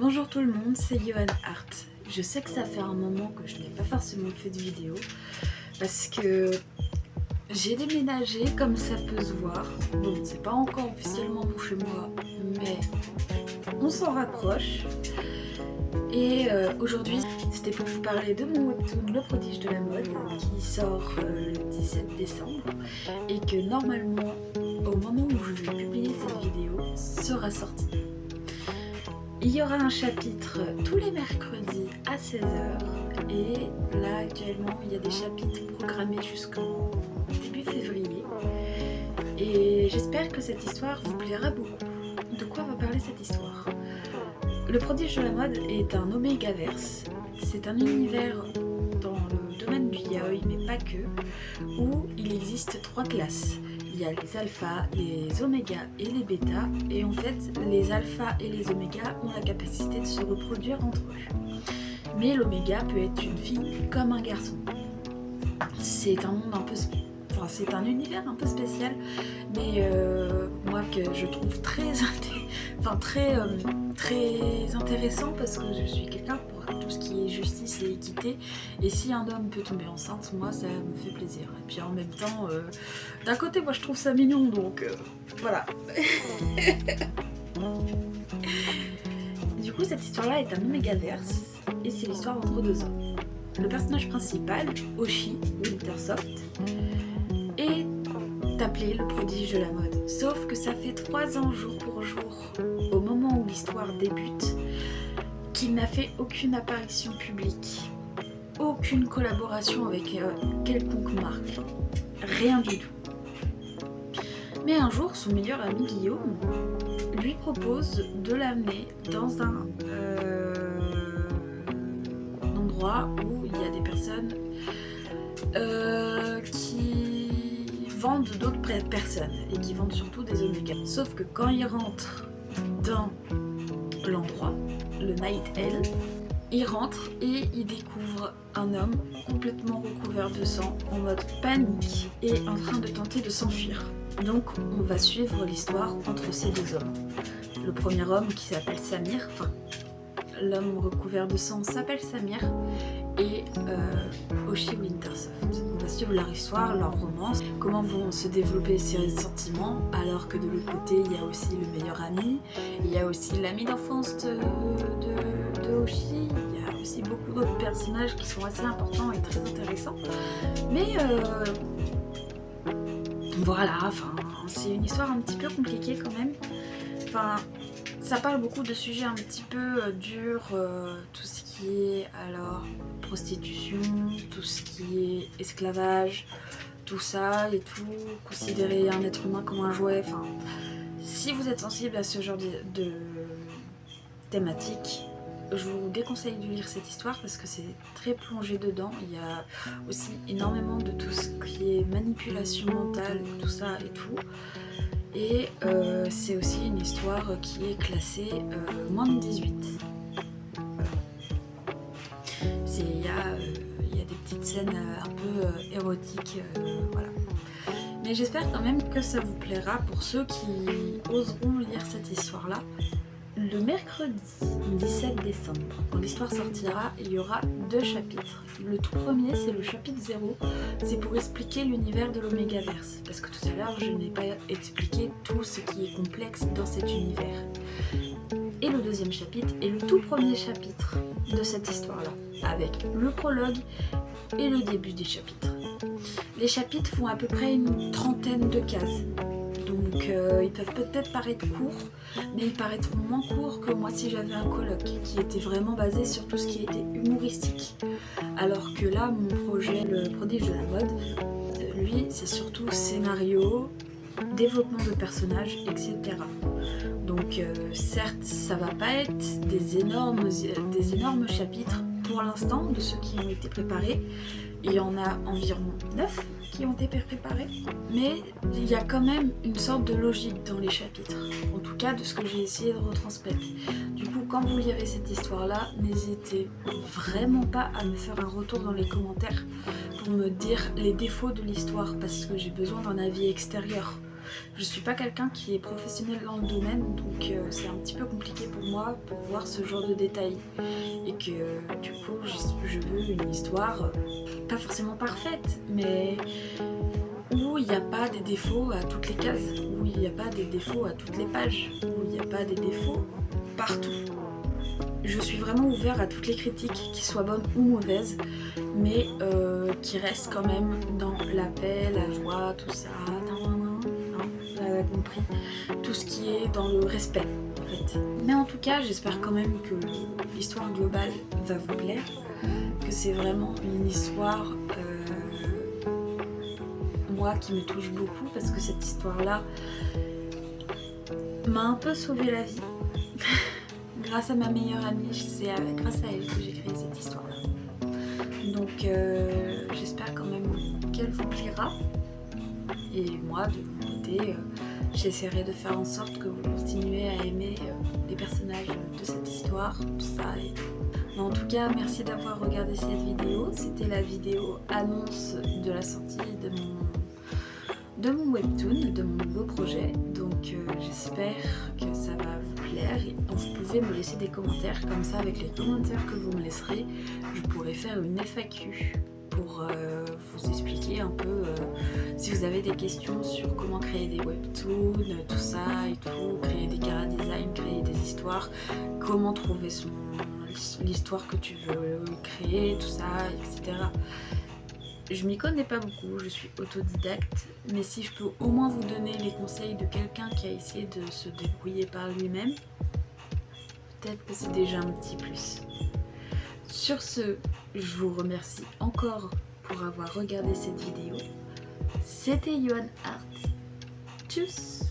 Bonjour tout le monde, c'est Johan Hart. Je sais que ça fait un moment que je n'ai pas forcément fait de vidéo parce que j'ai déménagé comme ça peut se voir. Bon, c'est pas encore officiellement mon chez moi, mais on s'en rapproche. Et aujourd'hui, c'était pour vous parler de mon webtoon Le Prodige de la mode qui sort le 17 décembre et que normalement, au moment où je vais publier cette vidéo, sera sorti. Il y aura un chapitre tous les mercredis à 16h et là actuellement il y a des chapitres programmés jusqu'en début février et j'espère que cette histoire vous plaira beaucoup. De quoi va parler cette histoire? Le Prodige de la mode est un omégaverse. C'est un univers dans le domaine du yaoi mais pas que, où il existe 3 classes. Il y a les alphas, les omégas et les bêtas, et en fait, les alphas et les omégas ont la capacité de se reproduire entre eux. Mais l'oméga peut être une fille comme un garçon. C'est un monde un peu, c'est un univers un peu spécial, mais moi que je trouve très intéressant parce que je suis quelqu'un pour tout ce qui est justice et équité, et si un homme peut tomber enceinte, moi ça me fait plaisir. Et puis en même temps, d'un côté moi je trouve ça mignon, donc voilà. Du coup cette histoire-là est un omégaverse, et c'est l'histoire entre 2 hommes. Le personnage principal, Oshi Wintersoft, est appelé le prodige de la mode. Sauf que ça fait 3 ans jour pour jour, au moment où l'histoire débute, qu'il n'a fait aucune apparition publique, aucune collaboration avec quelconque marque, rien du tout. Mais un jour, son meilleur ami Guillaume lui propose de l'amener dans un endroit où il y a des personnes qui vendent d'autres personnes et qui vendent surtout des omégas. Sauf que quand il rentre dans l'endroit, le Night Hell, il rentre et il découvre un homme complètement recouvert de sang, en mode panique et en train de tenter de s'enfuir. Donc on va suivre l'histoire entre ces 2 hommes. Le premier homme qui s'appelle Samir, enfin l'homme recouvert de sang s'appelle Samir, et Oshi Wintersoft. On va suivre leur histoire, leur romance, comment vont se développer ces sentiments, alors que de l'autre côté il y a aussi le meilleur ami, il y a aussi l'ami d'enfance de Oshi, il y a aussi beaucoup d'autres personnages qui sont assez importants et très intéressants. Mais voilà, enfin, c'est une histoire un petit peu compliquée quand même. Enfin, ça parle beaucoup de sujets un petit peu durs, tout ce qui est alors prostitution, tout ce qui est esclavage, tout ça et tout, considérer un être humain comme un jouet. Enfin, si vous êtes sensible à ce genre de thématique, je vous déconseille de lire cette histoire parce que c'est très plongé dedans. Il y a aussi énormément de tout ce qui est manipulation mentale, tout ça et tout. Et c'est aussi une histoire qui est classée moins de 18. Voilà. Il y a des petites scènes un peu érotiques, voilà. Mais j'espère quand même que ça vous plaira pour ceux qui oseront lire cette histoire-là. Le mercredi 17 décembre, quand l'histoire sortira, il y aura 2 chapitres. Le tout premier, c'est le chapitre 0, c'est pour expliquer l'univers de l'Omégaverse, parce que tout à l'heure, je n'ai pas expliqué tout ce qui est complexe dans cet univers. Et le deuxième chapitre est le tout premier chapitre de cette histoire-là, avec le prologue et le début des chapitres. Les chapitres font à peu près une 30aine de cases. Donc ils peuvent peut-être paraître courts, mais ils paraîtront moins courts que moi si j'avais un colloque qui était vraiment basé sur tout ce qui était humoristique. Alors que là, mon projet, le prodige de la mode, lui, c'est surtout scénario, développement de personnages, etc. Donc certes, ça va pas être des énormes chapitres pour l'instant de ceux qui ont été préparés. Il y en a environ 9 qui ont été préparés, mais il y a quand même une sorte de logique dans les chapitres, en tout cas de ce que j'ai essayé de retransmettre. Du coup, quand vous lirez cette histoire-là, n'hésitez vraiment pas à me faire un retour dans les commentaires pour me dire les défauts de l'histoire, parce que j'ai besoin d'un avis extérieur. je suis pas quelqu'un qui est professionnel dans le domaine, donc c'est un petit peu compliqué pour moi pour voir ce genre de détails. Et que du coup je veux une histoire pas forcément parfaite, mais où il n'y a pas des défauts à toutes les cases, où il n'y a pas des défauts à toutes les pages, où il n'y a pas des défauts partout. Je suis vraiment ouverte à toutes les critiques, qui soient bonnes ou mauvaises, mais qui restent quand même dans la paix, la joie, tout ça, vous avez compris, tout ce qui est dans le respect en fait. Mais en tout cas, j'espère quand même que l'histoire globale va vous plaire, que c'est vraiment une histoire moi qui me touche beaucoup, parce que cette histoire-là m'a un peu sauvé la vie. Grâce à ma meilleure amie, c'est grâce à elle que j'ai créé cette histoire-là. Donc j'espère quand même qu'elle vous plaira. Et moi, de mon côté, j'essaierai de faire en sorte que vous continuez à aimer les personnages de cette histoire, tout ça. Mais en tout cas, merci d'avoir regardé cette vidéo. C'était la vidéo annonce de la sortie de mon webtoon, de mon nouveau projet. Donc j'espère que ça va vous plaire. Et vous pouvez me laisser des commentaires, comme ça avec les commentaires que vous me laisserez, je pourrai faire une FAQ pour vous expliquer un peu si vous avez des questions sur comment créer des webtoons, tout ça et tout, créer des chara-design, créer des histoires, comment trouver l'histoire que tu veux créer, tout ça, etc. Je m'y connais pas beaucoup, je suis autodidacte, mais si je peux au moins vous donner les conseils de quelqu'un qui a essayé de se débrouiller par lui-même, peut-être que c'est déjà un petit plus. Sur ce, je vous remercie encore pour avoir regardé cette vidéo. C'était Yohan Art. Tchuss!